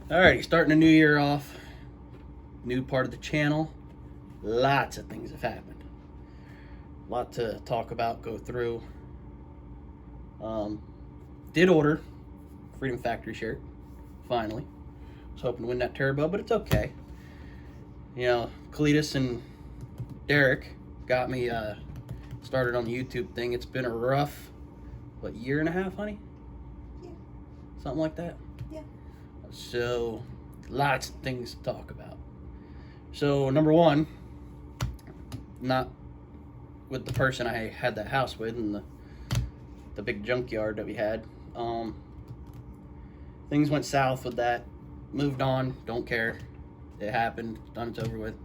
Alrighty, starting a new year off, new part of the channel. Lots of things have happened. A lot to talk about, go through. Did order Freedom Factory shirt, finally. Was hoping to win that turbo, but it's okay. You know, Cletus and Derek got me started on the YouTube thing. It's been a rough, year and a half, honey? Yeah. Something like that? Yeah. So, lots of things to talk about. So, number one, not with the person I had that house with and the big junkyard that we had. Things went south with that. Moved on. Don't care. It happened. Done. It's over with.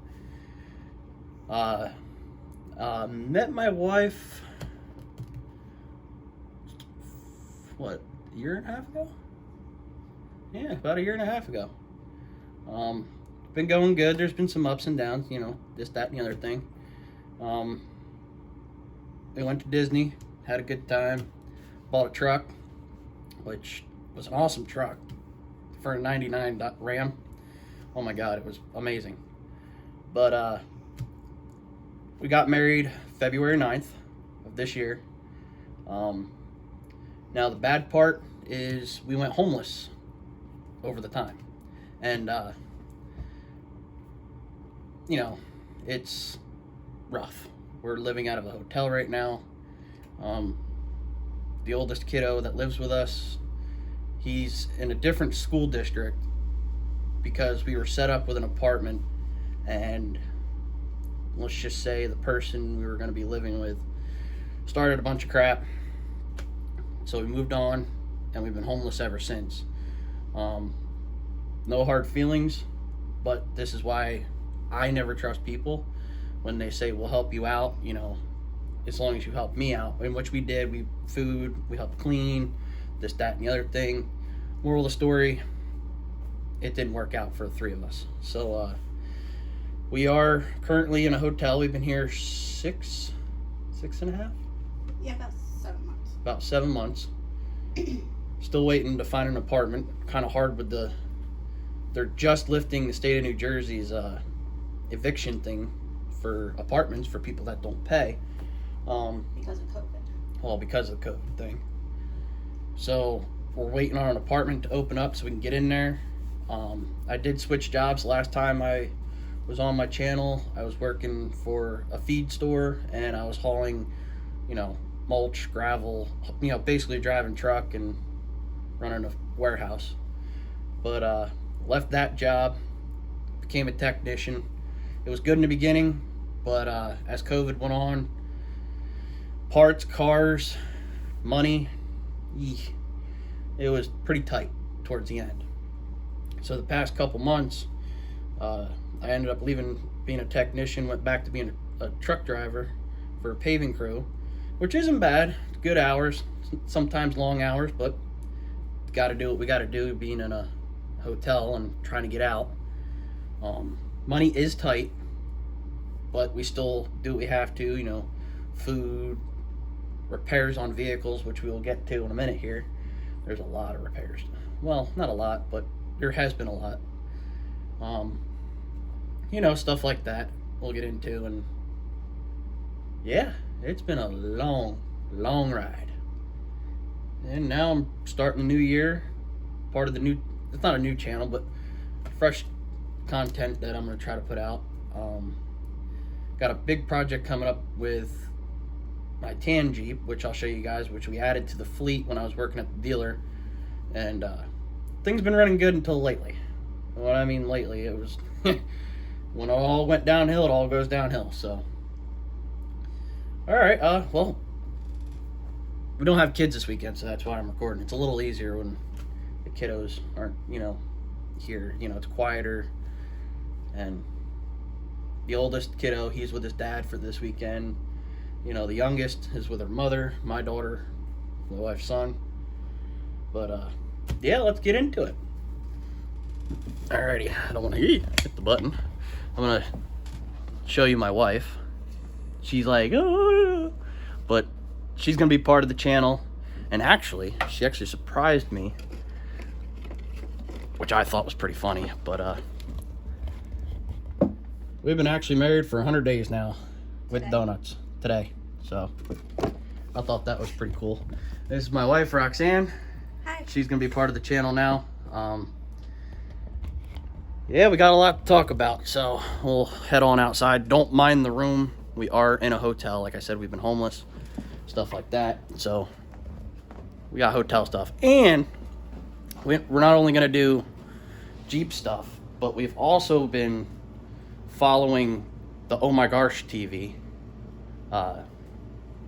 Met my wife, what, a year and a half ago? Yeah, about a year and a half ago. Been going good. There's been some ups and downs, you know, this, that, and the other thing. We went to Disney, had a good time, bought a truck, which was an awesome truck for a 99 Ram. Oh my God, it was amazing. But we got married February 9th of this year. Now the bad part is we went homeless over the time. And, you know, it's rough. We're living out of a hotel right now. The oldest kiddo that lives with us, he's in a different school district because we were set up with an apartment, and let's just say the person we were going to be living with started a bunch of crap. So we moved on, and we've been homeless ever since. No hard feelings, but this is why I never trust people when they say we'll help you out, you know, as long as you help me out, in which we did. We helped clean, this, that, and the other thing. Moral of the story, it didn't work out for the three of us. So we are currently in a hotel. We've been here six and a half? Yeah, about 7 months. About 7 months. Still waiting to find an apartment. Kind of hard with they're just lifting the state of New Jersey's eviction thing for apartments for people that don't pay. Because of COVID. Well, because of the COVID thing. So we're waiting on an apartment to open up so we can get in there. I did switch jobs last time I was on my channel. I was working for a feed store, and I was hauling, you know, mulch, gravel, you know, basically driving truck and running a warehouse. But left that job, became a technician. It was good in the beginning, but as COVID went on, parts, cars, money, it was pretty tight towards the end. So the past couple months, I ended up leaving being a technician, went back to being a truck driver for a paving crew, which isn't bad. Good hours, sometimes long hours, but got to do what we got to do being in a hotel and trying to get out. Money is tight, but we still do what we have to, you know, food, repairs on vehicles, which we will get to in a minute here. There's a lot of repairs. Well, not a lot, but there has been a lot. You know, stuff like that we'll get into. And yeah, it's been a long ride. And now I'm starting a new year. Part of the new, it's not a new channel, but fresh content that I'm going to try to put out. Got a big project coming up with my tan Jeep, which I'll show you guys, which we added to the fleet when I was working at the dealer. And things been running good until lately. What I mean lately, it was when it all went downhill, it all goes downhill. So alright, well, we don't have kids this weekend, so that's why I'm recording. It's a little easier when the kiddos aren't, you know, here. You know, it's quieter. And the oldest kiddo, he's with his dad for this weekend. You know, the youngest is with her mother, my daughter, my wife's son. But yeah, let's get into it. Alrighty, I don't want to hit the button. I'm gonna show you my wife. She's like, oh, but she's gonna be part of the channel. And actually, she actually surprised me which I thought was pretty funny. But we've been actually married for 100 days now with Today. donuts today. So I thought that was pretty cool. This is my wife, Roxanne. Hi. She's gonna be part of the channel now. Yeah, we got a lot to talk about, so we'll head on outside. Don't mind the room. We are in a hotel. Like I said, we've been homeless, stuff like that. So we got hotel stuff. And we're not only gonna do Jeep stuff, but we've also been following the Oh My Gosh TV.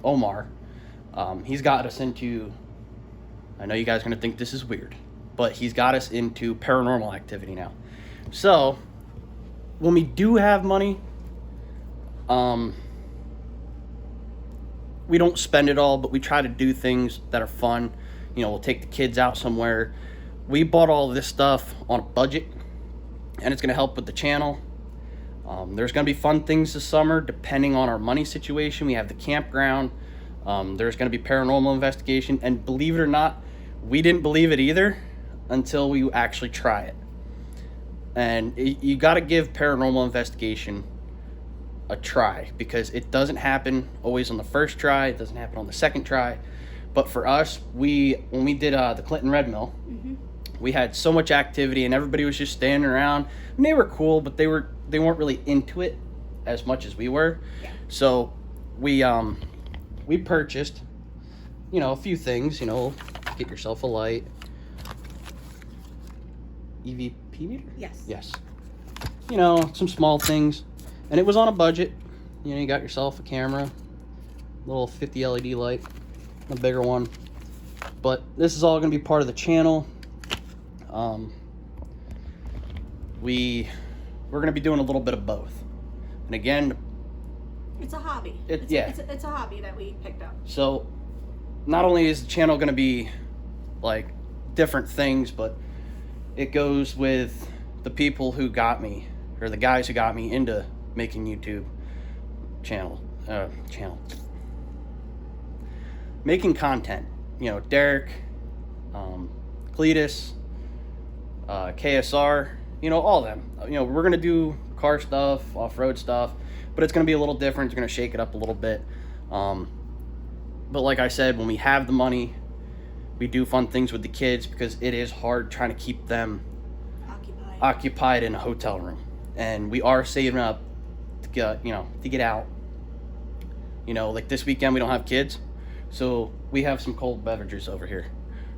Omar. He's got us into, I know you guys are gonna think this is weird, but he's got us into paranormal activity now. So when we do have money, we don't spend it all, but we try to do things that are fun. You know, we'll take the kids out somewhere. We bought all of this stuff on a budget, and it's gonna help with the channel. There's gonna be fun things this summer depending on our money situation. We have the campground. There's gonna be paranormal investigation, and believe it or not, we didn't believe it either until we actually try it. And you got to give paranormal investigation a try, because it doesn't happen always on the first try. It doesn't happen on the second try. But for us, when we did the Clinton Red Mill, we had so much activity, and everybody was just standing around. And they were cool, but they weren't really into it as much as we were. Yeah. So we purchased, a few things. Get yourself a light. EVP meter? Yes. Yes. Some small things. And it was on a budget. You got yourself a camera, little 50 LED light, a bigger one. But this is all going to be part of the channel. We're going to be doing a little bit of both. And again, It's a hobby. It's a hobby that we picked up. so not only is the channel going to be like different things, but it goes with the people who got me, or the guys who got me into making YouTube making content. Derek, Cletus, KSR, all of them. We're gonna do car stuff, off-road stuff, but it's gonna be a little different. It's gonna shake it up a little bit. But like I said, when we have the money, we do fun things with the kids, because it is hard trying to keep them occupied in a hotel room. And we are saving up to get out. Like this weekend we don't have kids, so we have some cold beverages over here.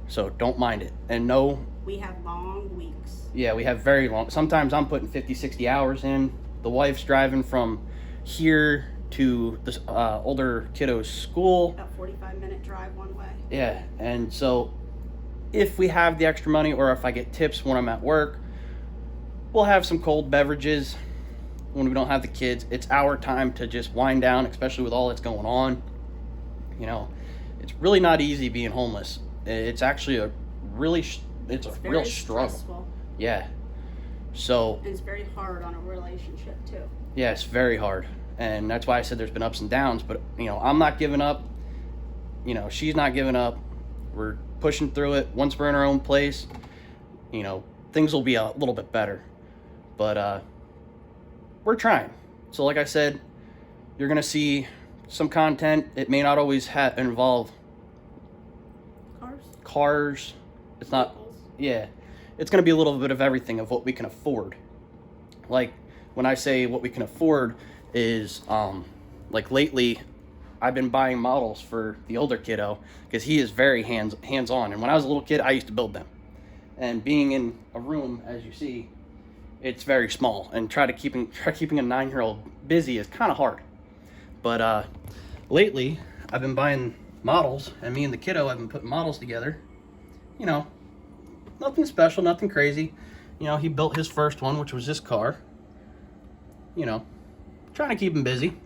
So don't mind it. And no, We have long weeks. yeah, we have very long. Sometimes I'm putting 50, 60 hours in. The wife's driving from here to this older kiddo's school. About 45-minute drive one way. Yeah, and so if we have the extra money, or if I get tips when I'm at work, we'll have some cold beverages when we don't have the kids. It's our time to just wind down, especially with all that's going on. It's really not easy being homeless. It's actually a real Very struggle. stressful. Yeah. So And it's very hard on a relationship too. yeah, it's very hard. And that's why I said there's been ups and downs, but I'm not giving up. She's not giving up. We're pushing through it. Once we're in our own place, things will be a little bit better. But we're trying. So like I said, you're gonna see some content. It may not always involve cars. It's not. Vehicles. Yeah, it's gonna be a little bit of everything of what we can afford. Like when I say what we can afford is like lately I've been buying models for the older kiddo, because he is very hands-on. And when I was a little kid, I used to build them. And being in a room, as you see, it's very small, and try keeping a 9-year-old busy is kind of hard. But lately I've been buying models, and me and the kiddo have been putting models together. Nothing special, nothing crazy. He built his first one, which was this car. Trying to keep him busy.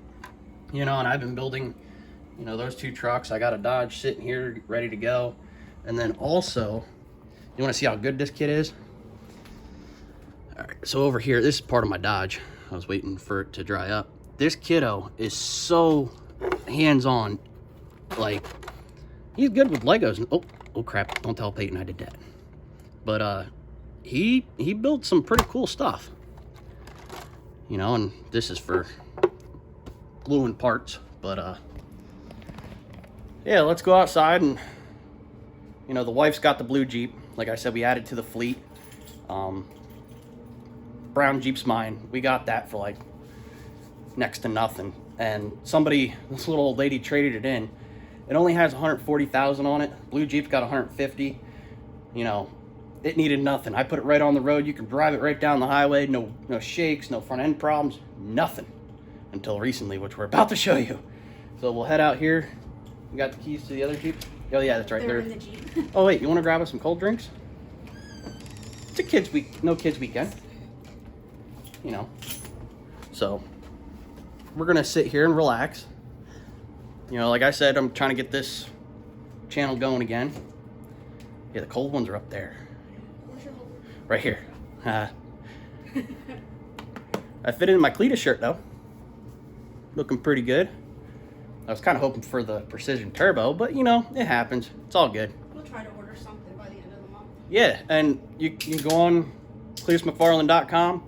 And I've been building, those 2 trucks. I got a Dodge sitting here ready to go. And then also, you want to see how good this kid is? All right, so over here, this is part of my Dodge. I was waiting for it to dry up. This kiddo is so hands-on. Like, he's good with Legos. Oh crap, don't tell Peyton I did that. But he built some pretty cool stuff. You know, and this is for gluing parts, but yeah, let's go outside. And you know, the wife's got the blue Jeep. Like I said, we added to the fleet. Brown Jeep's mine. We got that for like next to nothing. And somebody, this little old lady, traded it in. It only has 140,000 on it. Blue Jeep's got 150. You know, it needed nothing. I put it right on the road. You can drive it right down the highway. No shakes, no front end problems, nothing. Until recently, which we're about to show you. So we'll head out here. You got the keys to the other Jeep? Oh yeah, that's right. They're in the Jeep. Oh wait, you want to grab us some cold drinks? It's a kids week, no kids weekend. You know. So we're gonna sit here and relax. You know, like I said, I'm trying to get this channel going again. Yeah, the cold ones are up there. Where's your holder? Right here. I fit it in my Cletus shirt though. Looking pretty good. I was kind of hoping for the Precision Turbo, but you know, it happens. It's all good. We'll try to order something by the end of the month. Yeah, and you can go on CletusMcFarland.com,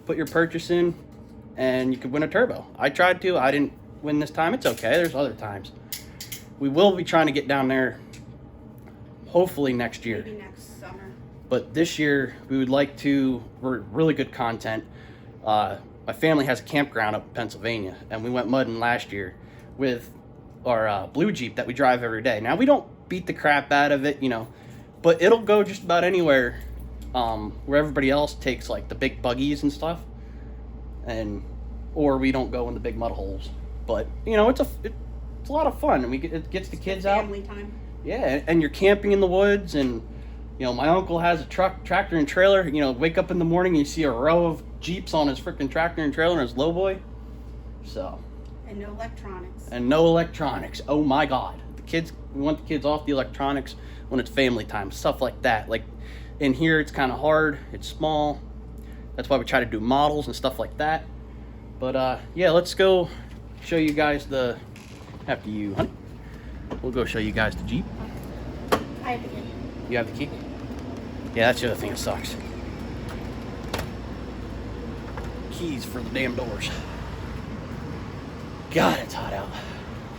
put your purchase in, and you could win a turbo. I tried to. I didn't win this time. It's okay. There's other times. We will be trying to get down there hopefully next year. Maybe next summer. But this year, we would like to, we're really good content. My family has a campground up in Pennsylvania, and we went mudding last year with our blue Jeep that we drive every day. Now, we don't beat the crap out of it, you know, but it'll go just about anywhere where everybody else takes like the big buggies and stuff, and or we don't go in the big mud holes. But you know, it's a lot of fun, and it gets the kids out. Family time. Yeah, and you're camping in the woods, and you know, my uncle has a tractor and trailer. You know, wake up in the morning and you see a row of Jeeps on his freaking tractor and trailer and his lowboy. So. And no electronics. And no electronics. Oh my God, we want the kids off the electronics when it's family time, stuff like that. Like in here, it's kind of hard. It's small. That's why we try to do models and stuff like that. But yeah, let's go show you guys after you, honey. We'll go show you guys the Jeep. I have the key. You have the key? Yeah, that's the other thing that sucks. Keys for the damn doors. God, it's hot out.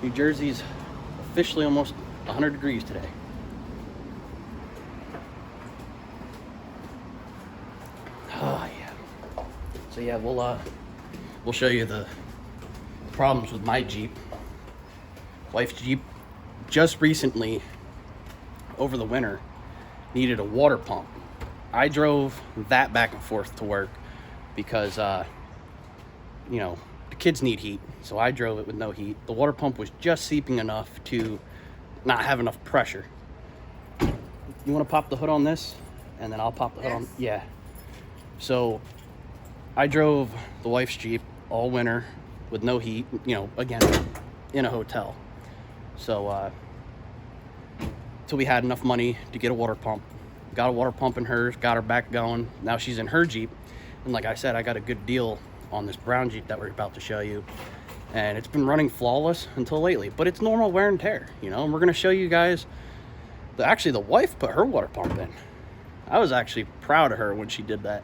New Jersey's officially almost 100 degrees today. Oh yeah. So yeah, we'll show you the problems with my Jeep. Wife's Jeep just recently, over the winter, needed a water pump. I drove that back and forth to work because you know, the kids need heat, so I drove it with no heat. The water pump was just seeping enough to not have enough pressure. You want to pop the hood on this, and then I'll pop the hood on. Yeah. So I drove the wife's Jeep all winter with no heat, you know, again, in a hotel. So till we had enough money to get a water pump. Got a water pump in hers, got her back going. Now she's in her Jeep, and like I said, I got a good deal on this brown Jeep that we're about to show you, and it's been running flawless until lately. But it's normal wear and tear, you know. And we're gonna show you guys. Actually, the wife put her water pump in. I was actually proud of her when she did that.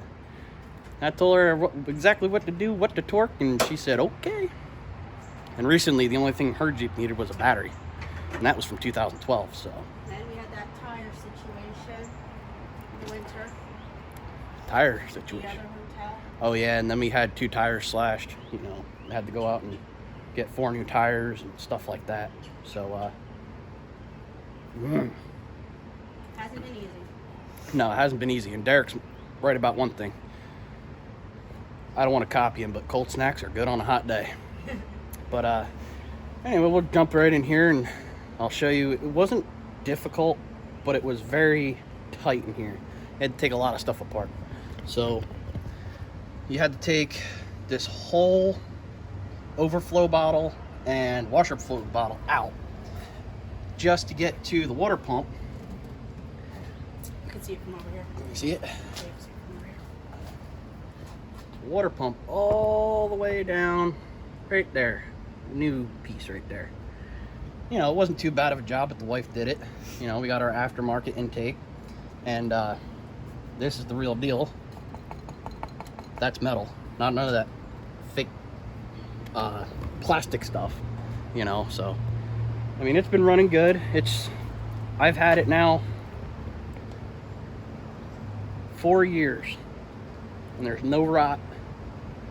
I told her exactly what to do, what to torque, and she said okay. And recently, the only thing her Jeep needed was a battery, and that was from 2012. So. Then we had that tire situation in the winter. Tire The situation. other hotel. Oh yeah, and then we had 2 tires slashed. You know, had to go out and get 4 new tires and stuff like that. So, Hasn't been easy. no, it hasn't been easy. And Derek's right about one thing. I don't want to copy him, but cold snacks are good on a hot day. But anyway, we'll jump right in here and I'll show you. It wasn't difficult, but it was very tight in here. I had to take a lot of stuff apart. So you had to take this whole overflow bottle and washer fluid bottle out just to get to the water pump. You can see it from over here. Let me see it. Yeah, you can see it from over here. Water pump all the way down right there. New piece right there. You know, it wasn't too bad of a job, but the wife did it. You know, we got our aftermarket intake, and This is the real deal. That's metal, not none of that fake plastic stuff, you know. So I mean, it's been running good. I've had it now 4 years, and there's no rot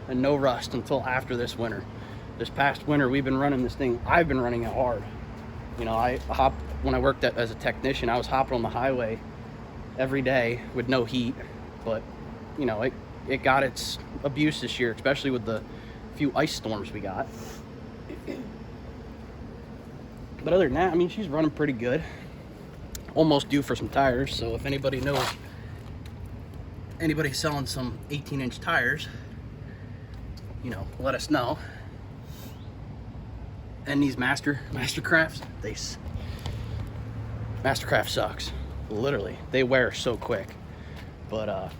and no rust until after this winter. This past winter, we've been running this thing. I've been running it hard. You know, when I worked as a technician, I was hopping on the highway every day with no heat, but you know, it got its abuse this year, especially with the few ice storms we got. But other than that, I mean, she's running pretty good. Almost due for some tires, so if anybody knows anybody selling some 18-inch tires, you know, let us know. And these Mastercrafts, Mastercraft sucks. Literally, they wear so quick. But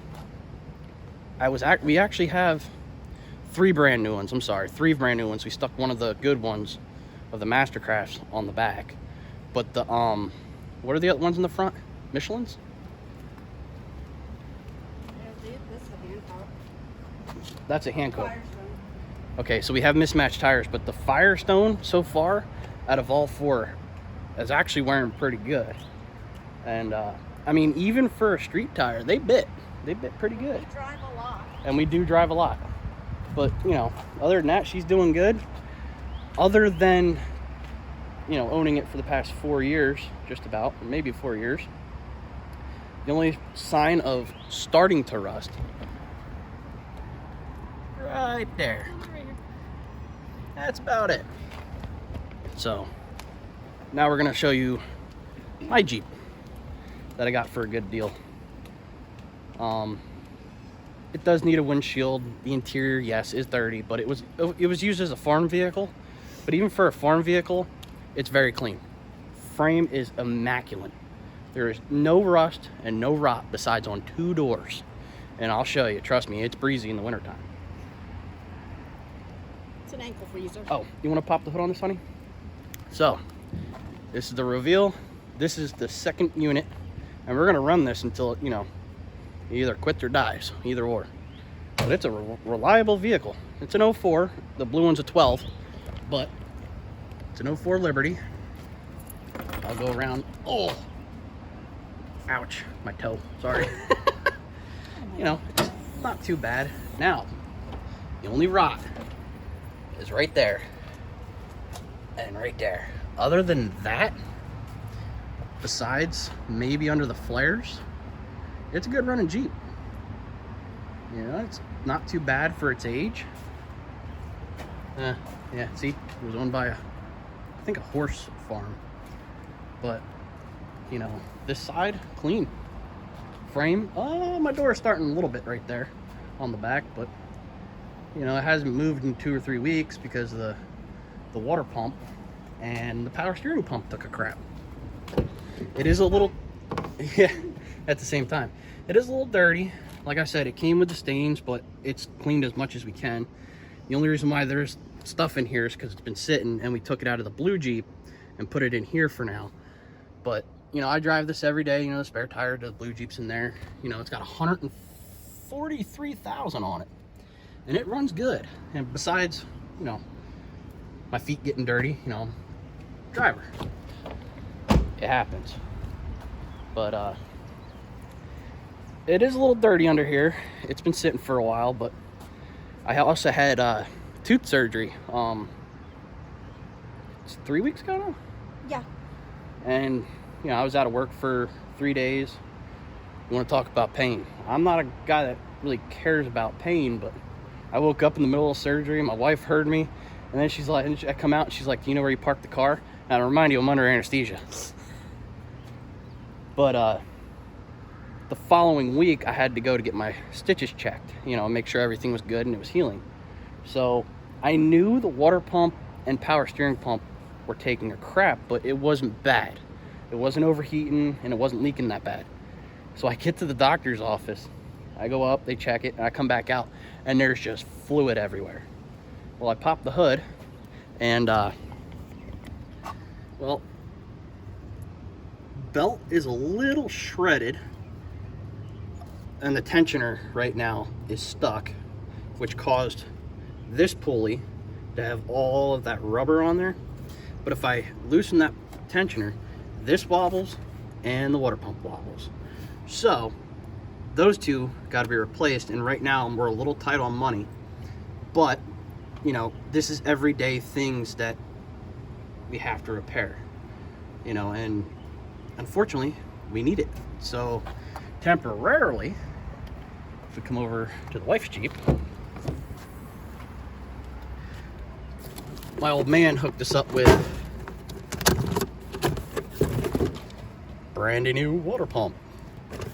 we actually have 3 brand new ones. I'm sorry, 3 brand new ones. We stuck one of the good ones of the Mastercrafts on the back. But the what are the other ones in the front? Michelin's? That's a Hankook. Okay, so we have mismatched tires, but the Firestone so far, out of all 4, is actually wearing pretty good. And I mean, even for a street tire, they bit pretty good. We drive a lot. And we do drive a lot. But, you know, other than that, she's doing good. Other than, you know, owning it for the past 4 years, just about, or maybe 4 years, the only sign of starting to rust, right there. That's about it. So, now we're going to show you my Jeep that I got for a good deal. It does need a windshield. The interior, yes, is dirty, but it was used as a farm vehicle. But even for a farm vehicle, it's very clean. Frame is immaculate. There is no rust and no rot besides on 2 doors. And I'll show you, trust me, it's breezy in the wintertime. It's an ankle freezer. Oh, you want to pop the hood on this, honey? So, this is the reveal. This is the second unit. And we're going to run this until, you know, it either quits or dies, either or. But it's a reliable vehicle. It's an 04. The blue one's a 12. But it's an 04 Liberty. I'll go around. Oh! Ouch. My toe. Sorry. You know, it's not too bad. Now, the only rot is right there. And right there. Other than that, besides maybe under the flares, it's a good running Jeep. You know, it's not too bad for its age. Yeah, see, it was owned by I think a horse farm. But, you know, this side, clean. Frame, oh, my door is starting a little bit right there on the back, but, you know, it hasn't moved in 2 or 3 weeks because of the water pump and the power steering pump took a crap. It is a little, yeah, at the same time. It is a little dirty. Like I said, it came with the stains, but it's cleaned as much as we can. The only reason why there's stuff in here is because it's been sitting and we took it out of the blue Jeep and put it in here for now. But, you know, I drive this every day, you know, the spare tire, the blue Jeep's in there. You know, it's got 143,000 on it. And it runs good. And besides, you know, my feet getting dirty, you know, driver. It happens. But, it is a little dirty under here. It's been sitting for a while, but I also had tooth surgery. It's 3 weeks ago now? Yeah. And, you know, I was out of work for 3 days. You want to talk about pain? I'm not a guy that really cares about pain, but I woke up in the middle of surgery. My wife heard me, and then she's like, I come out, and she's like, "Do you know where you parked the car?" And I remind you, I'm under anesthesia. But, the following week, I had to go to get my stitches checked, you know, make sure everything was good and it was healing. So I knew the water pump and power steering pump were taking a crap, but it wasn't bad. It wasn't overheating and it wasn't leaking that bad. So I get to the doctor's office. I go up, they check it, and I come back out, and there's just fluid everywhere. Well, I popped the hood, and, well, belt is a little shredded. and the tensioner right now is stuck, which caused this pulley to have all of that rubber on there. But if I loosen that tensioner, this wobbles and the water pump wobbles. So those two got to be replaced, and right now we're a little tight on money, but you know, this is everyday things that we have to repair, you know, and unfortunately we need it. So temporarily, if we come over to the wife's Jeep, my old man hooked us up with brand new water pump.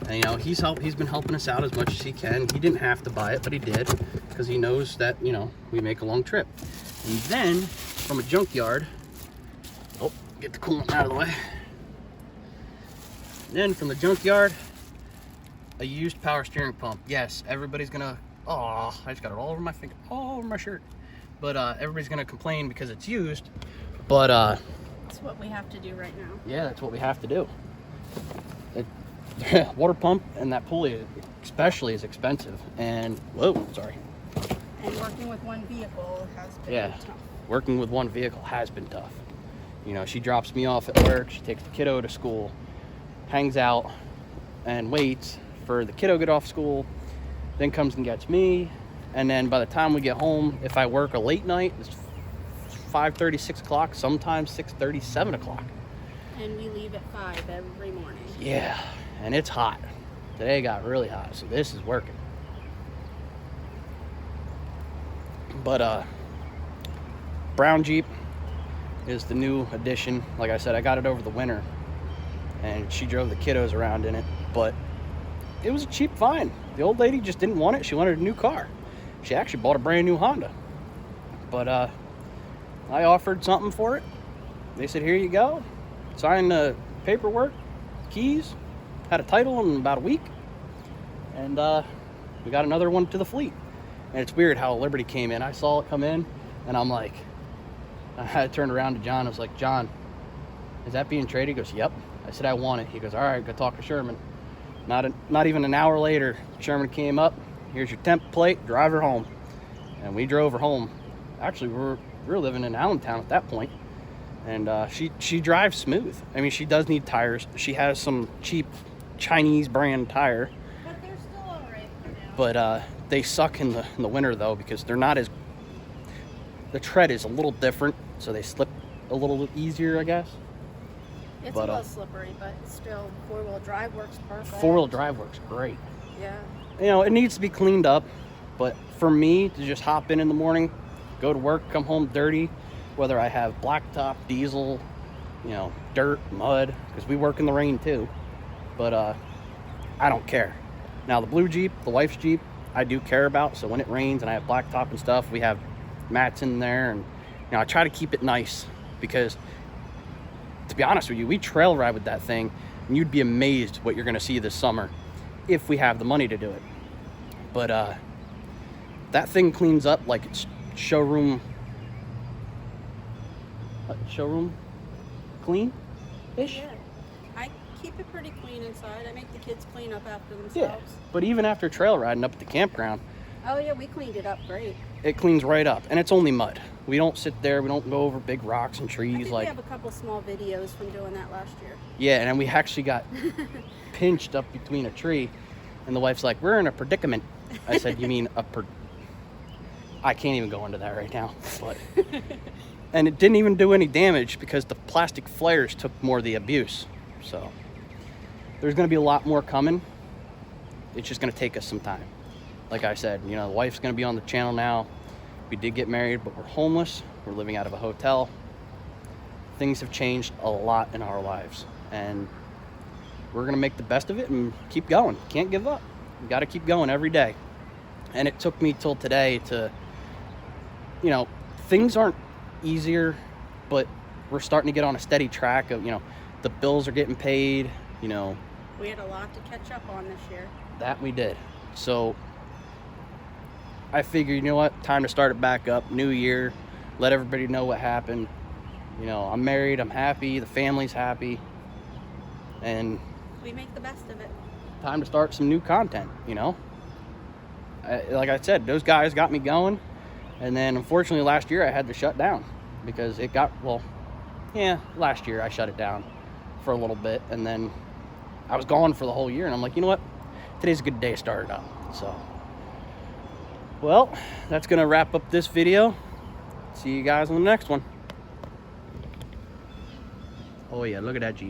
And you know, he's been helping us out as much as he can. He didn't have to buy it, but he did, because he knows that, you know, we make a long trip. And then from a junkyard, oh, get the coolant out of the way. Then from the junkyard, a used power steering pump. Yes, everybody's gonna, oh, I just got it all over my finger, all over my shirt. But everybody's gonna complain because it's used. But That's what we have to do right now. yeah, that's what we have to do. Water pump and that pulley especially is expensive. And whoa, sorry. And working with one vehicle has been tough. Working with one vehicle has been tough. You know, she drops me off at work, she takes the kiddo to school, hangs out and waits for the kiddo to get off school, then comes and gets me, and then by the time we get home, if I work a late night, it's 5:30, 6 o'clock, sometimes 6:30, 7 o'clock. And we leave at 5 every morning. Yeah, and it's hot. Today got really hot, so this is working. But brown Jeep is the new addition. Like I said, I got it over the winter, and she drove the kiddos around in it, but it was a cheap find. The old lady just didn't want it. She wanted a new car. She actually bought a brand new Honda. But I offered something for it. They said, here you go. Signed the paperwork, keys, had a title in about a week, and we got another one to the fleet. And it's weird how Liberty came in. I saw it come in, and I'm like, I turned around to John. I was like, John, is that being traded? He goes, yep. I said, I want it. He goes, all right, go talk to Sherman. Not even an hour later, Sherman came up. Here's your temp plate, drive her home. And we drove her home. Actually, we were living in Allentown at that point. And she drives smooth. I mean, she does need tires. She has some cheap Chinese brand tire. But they're still all right for now. But they suck in the winter, though, because they're not as... The tread is a little different, so they slip a little easier, I guess. It's But, a little slippery, but still, four-wheel drive works perfect. Four-wheel drive works great. Yeah. You know, it needs to be cleaned up, but for me to just hop in the morning, go to work, come home dirty, whether I have blacktop, diesel, you know, dirt, mud, because we work in the rain too, but I don't care. Now the blue Jeep, the wife's Jeep, I do care about, so when it rains and I have blacktop and stuff, we have mats in there, and you know, I try to keep it nice, because to be honest with you, we trail ride with that thing, and you'd be amazed what you're going to see this summer if we have the money to do it. But that thing cleans up like it's showroom clean-ish. Yeah. I keep it pretty clean inside. I make the kids clean up after themselves. Yeah, but even after trail riding up at the campground, Oh yeah, we cleaned it up great. it cleans right up, and it's only mud. We don't sit there, we don't go over big rocks and I trees think like... we have a couple small videos from doing that last year. Yeah, and then we actually got pinched up between a tree, and the wife's like, we're in a predicament. I said, you mean I can't even go into that right now, but... And it didn't even do any damage because the plastic flares took more of the abuse. So there's going to be a lot more coming. It's just going to take us some time. Like I said, you know, the wife's going to be on the channel now. We did get married, but we're homeless. We're living out of a hotel. Things have changed a lot in our lives, and we're going to make the best of it and keep going. Can't give up. We got to keep going every day. And it took me till today to, you know, things aren't easier, but we're starting to get on a steady track of, you know, the bills are getting paid, you know. We had a lot to catch up on this year. That we did. So I figured, you know what, time to start it back up. New year, let everybody know what happened. You know, I'm married, I'm happy, the family's happy, and We make the best of it. time to start some new content, you know. Like I said, those guys got me going, and then unfortunately last year I had to shut down because it got, well, yeah, last year I shut it down for a little bit, and then I was gone for the whole year, and I'm like, you know what, today's a good day to start it up. So, well, that's gonna wrap up this video. See you guys on the next one. Oh yeah, look at that Jeep.